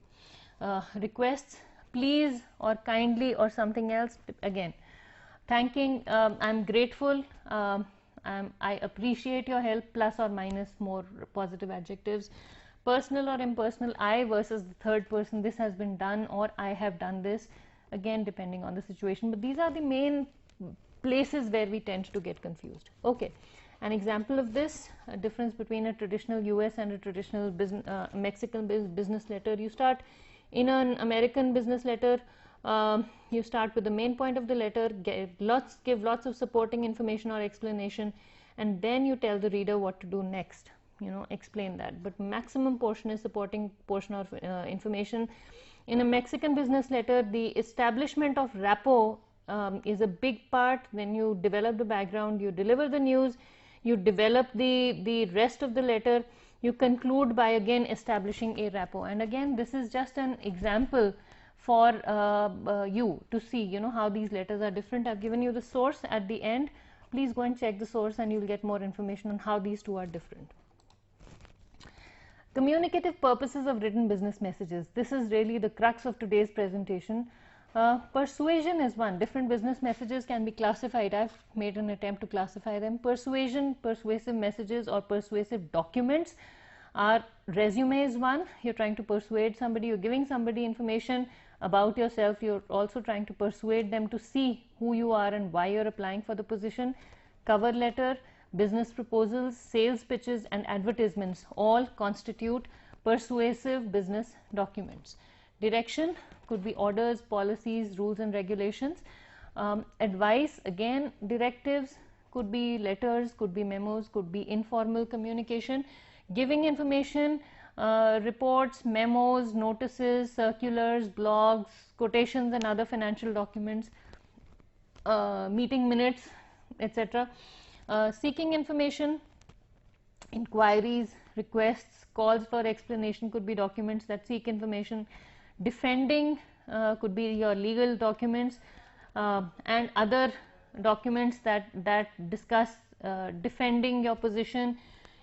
Requests, please or kindly or something else. Again, thanking, I'm grateful. I appreciate your help, plus or minus more positive adjectives. Personal or impersonal, I versus the third person, this has been done, or I have done this, again, depending on the situation. But these are the main places where we tend to get confused. Okay, an example of this, a difference between a traditional US and a traditional Mexican business letter. You start in an American business letter, you start with the main point of the letter, give lots of supporting information or explanation, and then you tell the reader what to do next. Explain that. But maximum portion is supporting portion of information. In a Mexican business letter, the establishment of rapport is a big part. Then you develop the background, you deliver the news, you develop the rest of the letter, you conclude by again establishing a rapport. And again, this is just an example for you to see, how these letters are different. I've given you the source at the end. Please go and check the source and you'll get more information on how these two are different. Communicative purposes of written business messages. This is really the crux of today's presentation. Persuasion is one. Different business messages can be classified. I've made an attempt to classify them. Persuasion, persuasive messages or persuasive documents are resume is one. You're trying to persuade somebody, you're giving somebody information about yourself. You're also trying to persuade them to see who you are and why you're applying for the position. Cover letter, business proposals, sales pitches and advertisements all constitute persuasive business documents. Direction could be orders, policies, rules and regulations. Advice, again, directives, could be letters, could be memos, could be informal communication. Giving information, reports, memos, notices, circulars, blogs, quotations and other financial documents, meeting minutes, etc. Seeking information, inquiries, requests, calls for explanation could be documents that seek information. Defending could be your legal documents. and other documents that discuss defending your position.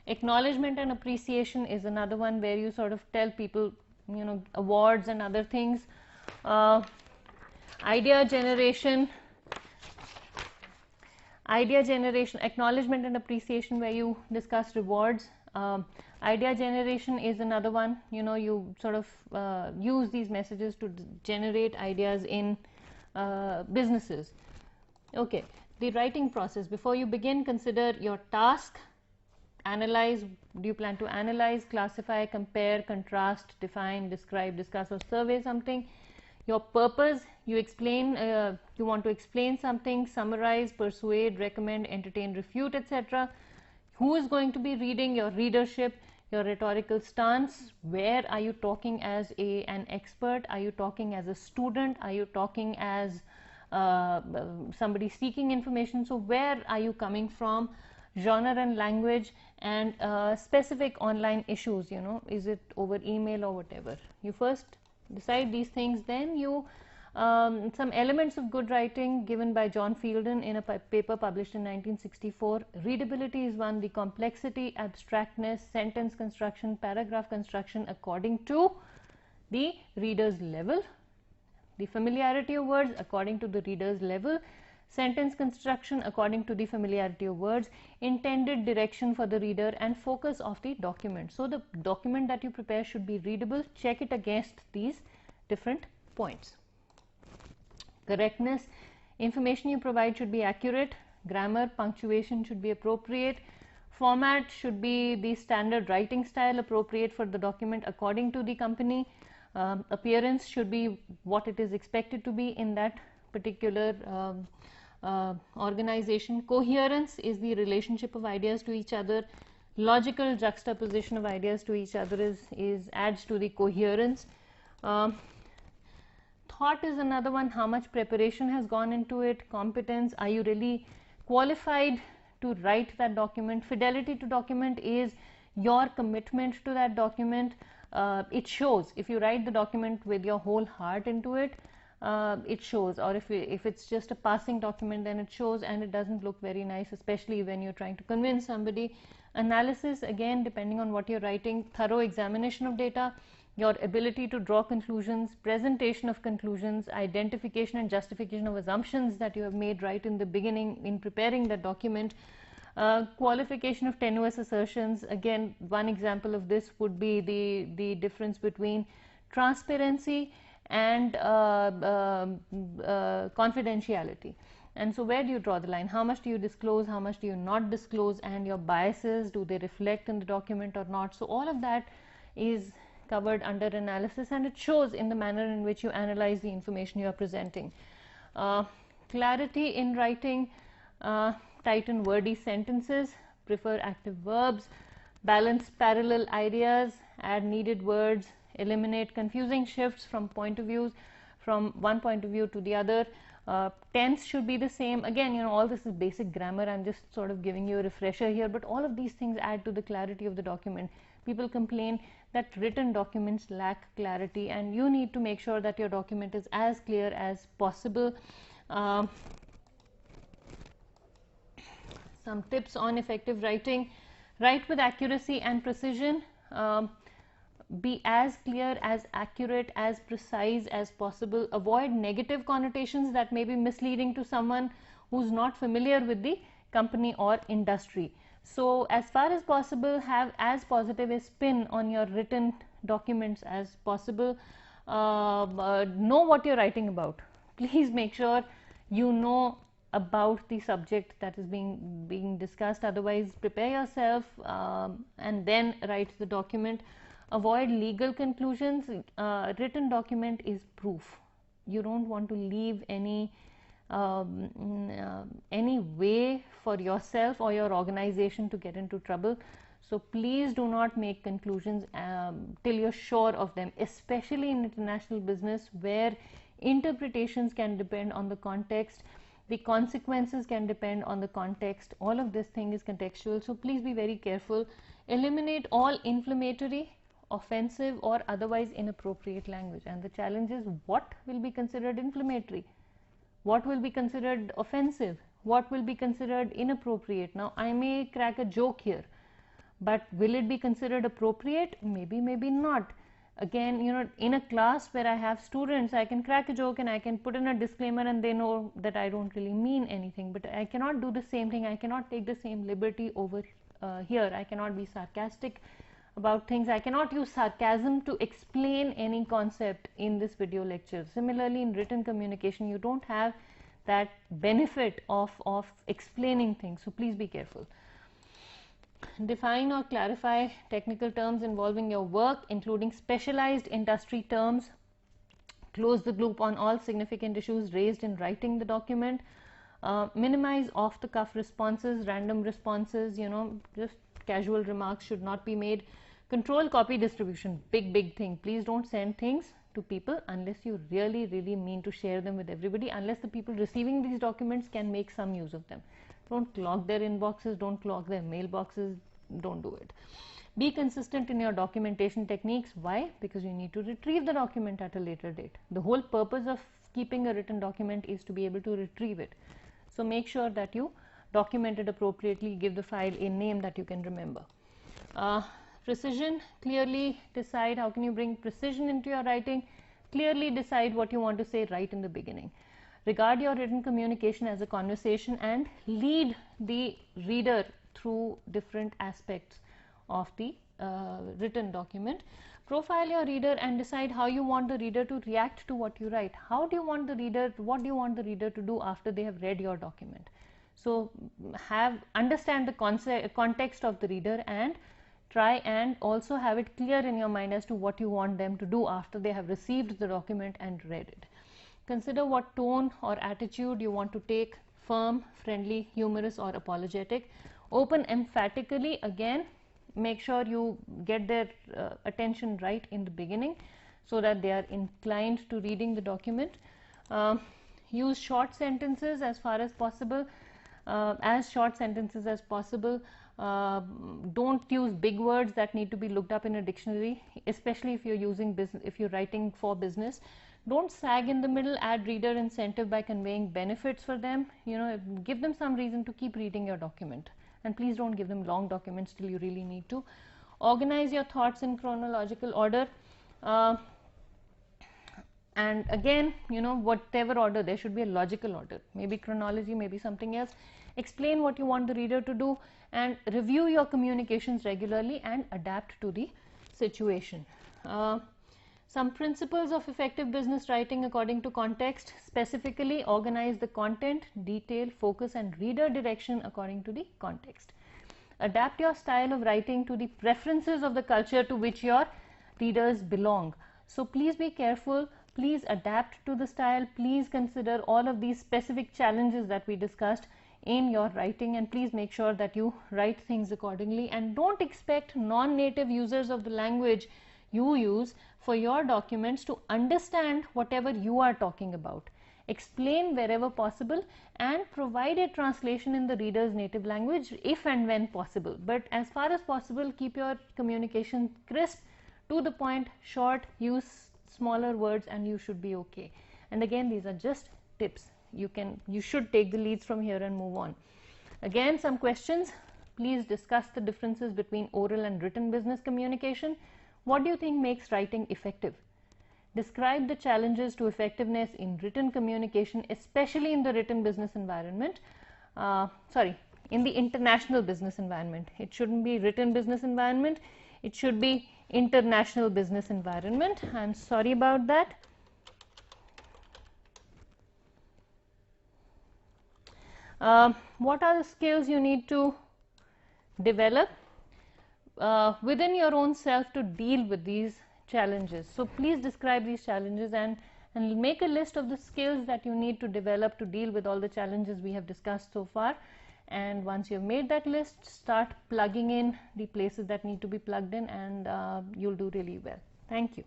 Acknowledgement and appreciation is another one where you sort of tell people, you know, awards and other things. Idea generation, acknowledgement and appreciation where you discuss rewards. Idea generation is another one. You know, you sort of use these messages to generate ideas in businesses. Okay, the writing process. Before you begin, consider your task. Analyze. Do you plan to analyze, classify, compare, contrast, define, describe, discuss, or survey something? Your purpose. You explain, you want to explain something, summarize, persuade, recommend, entertain, refute, etc. Who is going to be reading? Your readership. Your rhetorical stance. Where are you talking as an expert? Are you talking as a student? Are you talking as somebody seeking information? So where are you coming from? Genre and language, and specific online issues. You know, is it over email or whatever? You first decide these things, then you some elements of good writing given by John Fielden in a paper published in 1964. Readability is one, the complexity, abstractness, sentence construction, paragraph construction according to the reader's level, the familiarity of words according to the reader's level, sentence construction according to the familiarity of words, intended direction for the reader, and focus of the document. So the document that you prepare should be readable. Check it against these different points. Correctness, information you provide should be accurate. Grammar, punctuation should be appropriate. Format should be the standard writing style appropriate for the document according to the company. Appearance should be what it is expected to be in that particular organization. Coherence is the relationship of ideas to each other. Logical juxtaposition of ideas to each other adds to the coherence. Thought is another one. How much preparation has gone into it? Competence. Are you really qualified to write that document? Fidelity to document is your commitment to that document. It shows. If you write the document with your whole heart into it, it shows. Or if it's just a passing document, then it shows and it doesn't look very nice, especially when you're trying to convince somebody. Analysis, again, depending on what you're writing. Thorough examination of data. Your ability to draw conclusions, presentation of conclusions, identification and justification of assumptions that you have made right in the beginning in preparing the document. Qualification of tenuous assertions. Again, one example of this would be the difference between transparency and confidentiality. And so where do you draw the line? How much do you disclose? How much do you not disclose? And your biases, do they reflect in the document or not? So all of that is covered under analysis, and it shows in the manner in which you analyze the information you are presenting. Clarity in writing, tighten wordy sentences, prefer active verbs, balance parallel ideas, add needed words, eliminate confusing shifts from one point of view to the other. Tense should be the same. Again, you know, all this is basic grammar. I'm just sort of giving you a refresher here, but all of these things add to the clarity of the document. People complain that written documents lack clarity, and you need to make sure that your document is as clear as possible. Some tips on effective writing. Write with accuracy and precision. Be as clear, as accurate, as precise as possible. Avoid negative connotations that may be misleading to someone who's not familiar with the company or industry. So as far as possible, have as positive a spin on your written documents as possible. Know what you're writing about. Please make sure you know about the subject that is being discussed. Otherwise, prepare yourself and then write the document. Avoid legal conclusions. Written document is proof. You don't want to leave any way for yourself or your organization to get into trouble. So please do not make conclusions till you're sure of them, especially in international business where interpretations can depend on the context, the consequences can depend on the context. All of this thing is contextual, so please be very careful. Eliminate all inflammatory, offensive, or otherwise inappropriate language. And the challenge is, what will be considered inflammatory? what will be considered offensive, what will be considered inappropriate. Now I may crack a joke here, but will it be considered appropriate? Maybe, maybe not. Again, in a class where I have students, I can crack a joke and I can put in a disclaimer and they know that I don't really mean anything, but I cannot do the same thing. I cannot take the same liberty over here. I cannot be sarcastic about things. I cannot use sarcasm to explain any concept in this video lecture. Similarly, in written communication, you don't have that benefit of explaining things, so please be careful. Define or clarify technical terms involving your work, including specialized industry terms. Close the loop on all significant issues raised in writing the document. Minimize off-the-cuff responses, random responses, just casual remarks should not be made. Control copy distribution, big thing. Please don't send things to people unless you really mean to share them with everybody, unless the people receiving these documents can make some use of them. Don't clog their inboxes, don't clog their mailboxes, don't do it. Be consistent in your documentation techniques. Why? Because you need to retrieve the document at a later date. The whole purpose of keeping a written document is to be able to retrieve it. So make sure that you document it appropriately, give the file a name that you can remember. Precision, clearly decide. How can you bring precision into your writing? Clearly decide what you want to say right in the beginning. Regard your written communication as a conversation and lead the reader through different aspects of the written document. Profile your reader and decide how you want the reader to react to what you write. What do you want the reader to do after they have read your document? So understand the context of the reader and try and also have it clear in your mind as to what you want them to do after they have received the document and read it. Consider what tone or attitude you want to take: firm, friendly, humorous, or apologetic. Open emphatically. Again, make sure you get their attention right in the beginning so that they are inclined to reading the document. Use short sentences as far as possible, don't use big words that need to be looked up in a dictionary, especially if you're writing for business. Don't sag in the middle. Add reader incentive by conveying benefits for them. Give them some reason to keep reading your document, and please don't give them long documents till you really need to. Organize your thoughts in chronological order, and again, whatever order, there should be a logical order, maybe chronology, maybe something else. Explain what you want the reader to do and review your communications regularly and adapt to the situation. Some principles of effective business writing according to context. Specifically, organize the content, detail, focus, and reader direction according to the context. Adapt your style of writing to the preferences of the culture to which your readers belong. So please be careful. Please adapt to the style. Please consider all of these specific challenges that we discussed in your writing, and please make sure that you write things accordingly, and don't expect non-native users of the language you use for your documents to understand whatever you are talking about. Explain wherever possible and provide a translation in the reader's native language if and when possible, but as far as possible, keep your communication crisp, to the point, short, use smaller words, and you should be okay. And again, these are just tips. You should take the leads from here and move on. Again, some questions. Please discuss the differences between oral and written business communication. What do you think makes writing effective? Describe the challenges to effectiveness in written communication, especially in the written business environment. In the international business environment. It shouldn't be written business environment. It should be international business environment. I'm sorry about that. What are the skills you need to develop within your own self to deal with these challenges? So please describe these challenges and make a list of the skills that you need to develop to deal with all the challenges we have discussed so far. And once you've made that list, start plugging in the places that need to be plugged in, and you'll do really well. Thank you.